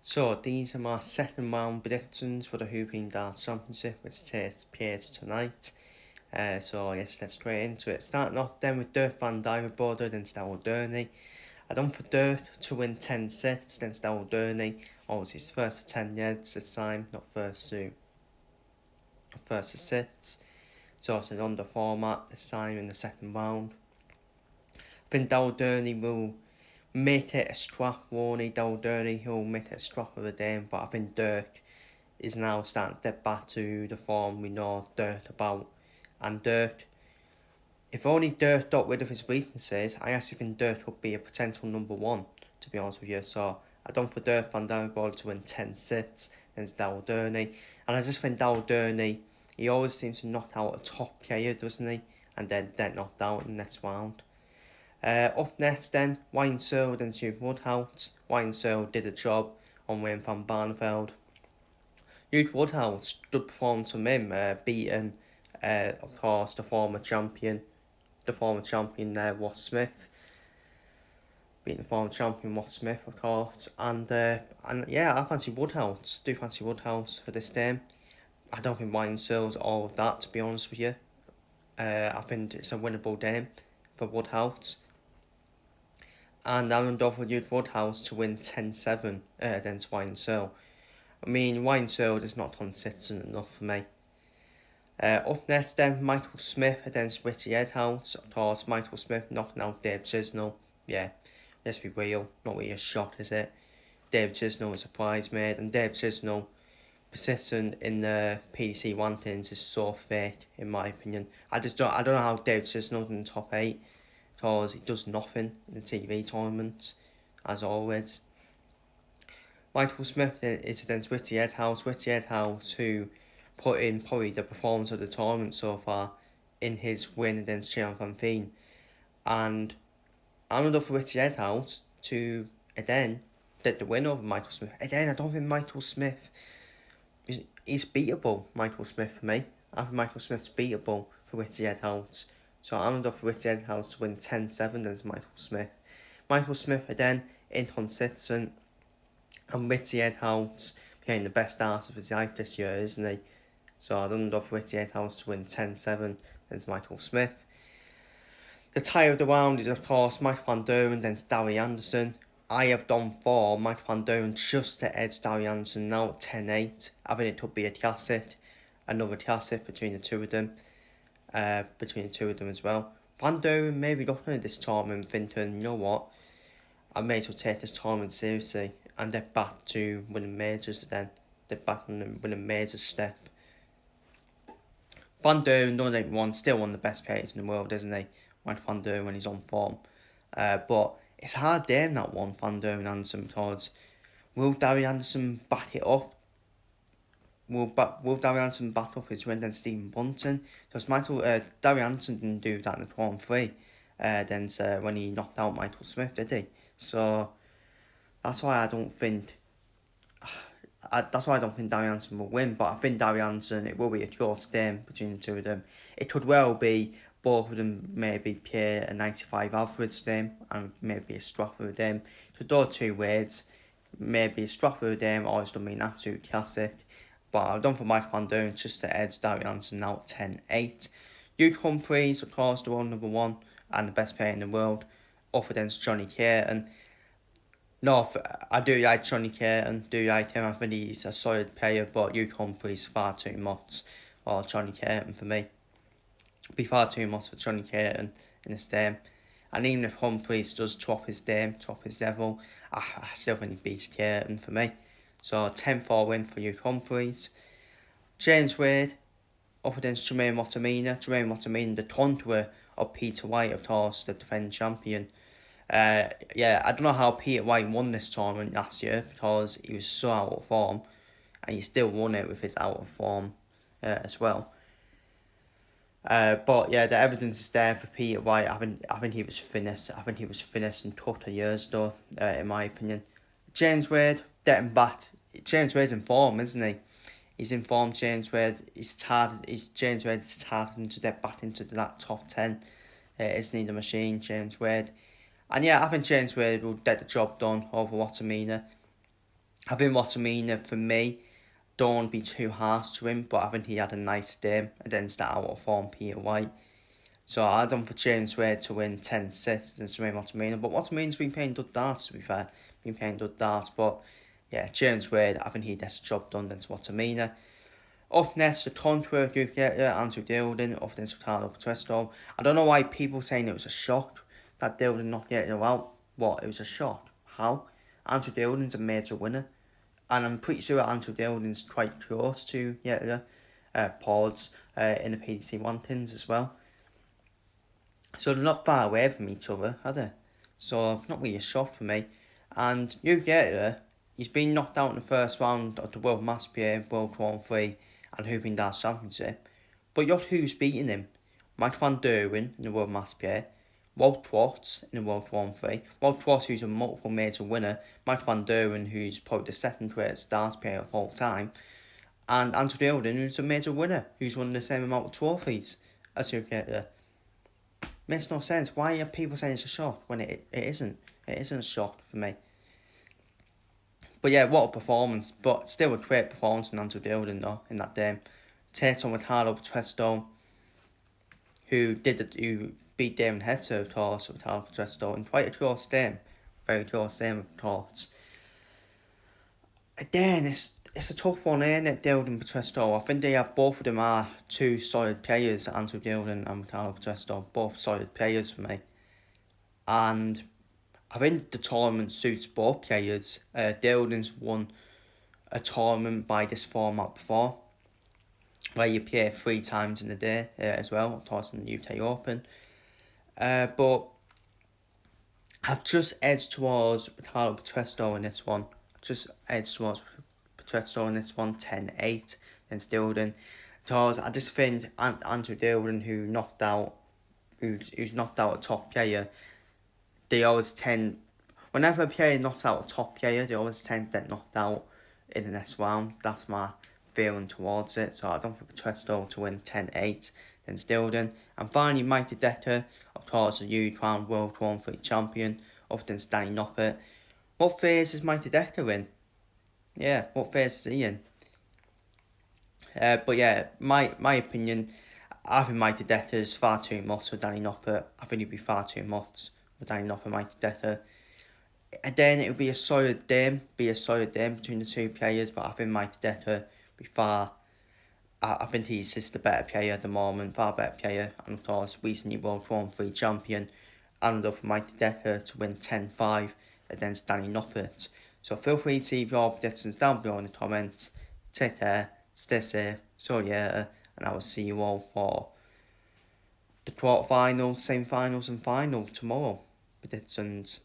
So these are my second round predictions for the Hooping Darts Championship, which takes place tonight. So yes, let's straight into it. Starting off then with Dirk van Dijvenbode against Darryl Durney. I done for Dirk to win 10 sets against Darryl Durney. Obviously his first 10 years this time, not first to six. So it's an under format this time in the second round. I think Darryl Durney will make it a strap, won't he? Darryl Durney, he'll make it a strap of a game, but I think Dirk is now starting to get back to the form we know Dirk about. And Dirk, if only Dirk got rid of his weaknesses, I actually think Dirk would be a potential number one, to be honest with you. So I don't for Dirk van Dijvenbode to win 10 sets against Darryl Durney. And I just think Darryl Durney, he always seems to knock out a top player, doesn't he? And then get knocked out in the next round. Up next then, Wayne Searle against Hugh Woodhouse. Wayne Searle did a job on Wayne van Barneveld. Hugh Woodhouse, good performance from him, beating, of course, the former champion, Watt Smith. Beating the former champion, Watt Smith, of course. And yeah, I fancy Woodhouse. Do fancy Woodhouse for this game. I don't think Wayne Searle's all of that, to be honest with you. I think it's a winnable game for Woodhouse. And I'm going for Hugh Woodhouse to win 10-7 against Wayne Searle. I mean, Wayne Searle is not consistent enough for me. Up next then, Michael Smith against Richie Edhouse. Of course, Michael Smith knocking out Dave Chisnell. Yeah, let's be real, not really a shock, is it? Dave Chisnell is a prize made, and Dave Chisnell persistent in the PDC rankings is so fake, in my opinion. I don't know how Dave Chisnell's in the top 8, because he does nothing in the TV tournaments, as always. Michael Smith is against Richie Edhouse. Richie Edhouse, who put in probably the performance of the tournament so far in his win against Sharon Van Veen. And I'm going to go for Richie Edhouse to, again, get the win over Michael Smith. Again, I don't think Michael Smith is beatable, Michael Smith, for me. I think Michael Smith's beatable for Richie Edhouse. So I'm going to go for Richie Edhouse to win 10-7 against Michael Smith. Michael Smith, again, inconsistent. And Richie Edhouse playing the best start of his life this year, isn't he? So I'm going to go for Richie Edhouse to win 10-7 against Michael Smith. The tie of the round is, of course, Mike van Duren against Darry Anderson. I have done for Mike van Duren just to edge Darry Anderson now at 10-8. I think it could be a classic, another classic between the two of them. As well. Van Duren may be looking at this tournament thinking, you know what, I may as well take this tournament seriously and get back to winning majors then. Get back on the winning major step. Van Duren, 181, still one of the best players in the world, isn't he? Mike van Duren when he's on form. But it's a hard game, that one, Van Duren Anderson, because will Darry Anderson back it up? Will Darry Anderson back up his win against Stephen Bunton? Because Darry Anderson didn't do that in the 4-3 when he knocked out Michael Smith, did he? So that's why I don't think Darry Anderson will win. But I think Darry Anderson, it will be a close game between the two of them. It could well be both of them maybe play a 95 average game and maybe a strap of a game. It could go two ways. Maybe a strap of a game or it's going to be an absolute classic. But I've done for Mike van Duren just to edge Darry Anderson now at 10-8. Hugh Humphreys, of course, the world number one and the best player in the world, up against Johnny Caton. No, I do like Johnny Caton, I think he's a solid player, but Hugh Humphreys far too much for Johnny Caton for me. Be far too much for Johnny Caton in this game. And even if Humphreys does drop his level, I still think he beats Caton for me. So 10-4 win for Hugh Humphreys. James Wade up against Jermaine Wattimena. Jermaine Wattimena, the contour of Peter White, of course, the defending champion. I don't know how Peter White won this tournament last year because he was so out of form, and he still won it with his out of form as well. But yeah, the evidence is there for Peter White. I think he was finished. I think he was finished in total years though, in my opinion. James Wade, getting back. James Wade's in form, isn't he? He's in form, James Wade. James Wade is targeting to get back into that top 10. Isn't he the machine, James Wade? And yeah, I think James Wade will get the job done over Wattimena. I think Watamina, for me, don't be too harsh to him, but I think he had a nice game against that out of form Peter White. So I don't for James Wade to win 10-6 against Ray Watamina, but Watamina's been playing good darts, to be fair. Been playing good darts, but yeah, James Wade, I think he gets the job done against Watamina. Up next, the Contour Group, Andrew Dildon, up against Ricardo Petresto. I don't know why people saying it was a shock that Dildon not getting it out. What, it was a shock? How? Andrew Dildon's a major winner. And I'm pretty sure Andrew Dildon's quite close to Pauls in the PDC one-tins as well. So they're not far away from each other, are they? So not really a shock for me. And he's been knocked out in the first round of the World Mass PA, World Grand Prix and Hooping Darts Championship. But you know who's beating him? Mike van Derwen in the World Mass PA, Walt Watts in the World Grand Prix. Walt Watts, who's a multiple major winner, Mike van Derwen, who's probably the second greatest darts player of all time, and Andrew Dildon, who's a major winner, who's won the same amount of trophies as Hugh. Makes no sense. Why are people saying it's a shock when it isn't? It isn't a shock for me. But yeah, what a performance. But still a great performance from Andrew Dildon though in that game. Takes on Ricardo Petresto, who beat Damon Hetzer, of course, Ricardo Petresto in quite a close game. Very close game, of course. Again, it's a tough one, ain't it, Dildon Petresto? I think both of them are two solid players, Andrew Dildon and Ricardo Petresto, both solid players for me. And I think the tournament suits both players. Dildon's won a tournament by this format before, where you play 3 times in a day as well, of course in the UK Open. But I've just edged towards Ricardo Petresto in this one. 10-8 against Dildon. Because I just think Andrew Dildon, who's knocked out a top player, they always tend, whenever a player knocks out a top player, they always tend to get knocked out in the next round. That's my feeling towards it. So I don't think Petresto to win 10-8 against Dildon. And finally, Mighty Decker, of course, the U-Crown World Grand Prix champion, up against Danny Noppert. What phase is Mighty Decker in? Yeah, what phase is he in? But yeah, my opinion, I think Mighty Decker is far too much for Danny Noppert. I think he'd be far too much for Danny Noppert, Mighty Decker. Then it would be a solid game between the two players, but I think Mighty Decker be far. I think he's just the better player at the moment, far better player, and of course recently World Grand Prix champion. And for Mighty Decker to win 10-5 against Danny Noppert. So feel free to leave your predictions down below in the comments. Take care, stay safe, so yeah, and I will see you all for the quarterfinals, semi-finals and final tomorrow. Predictions.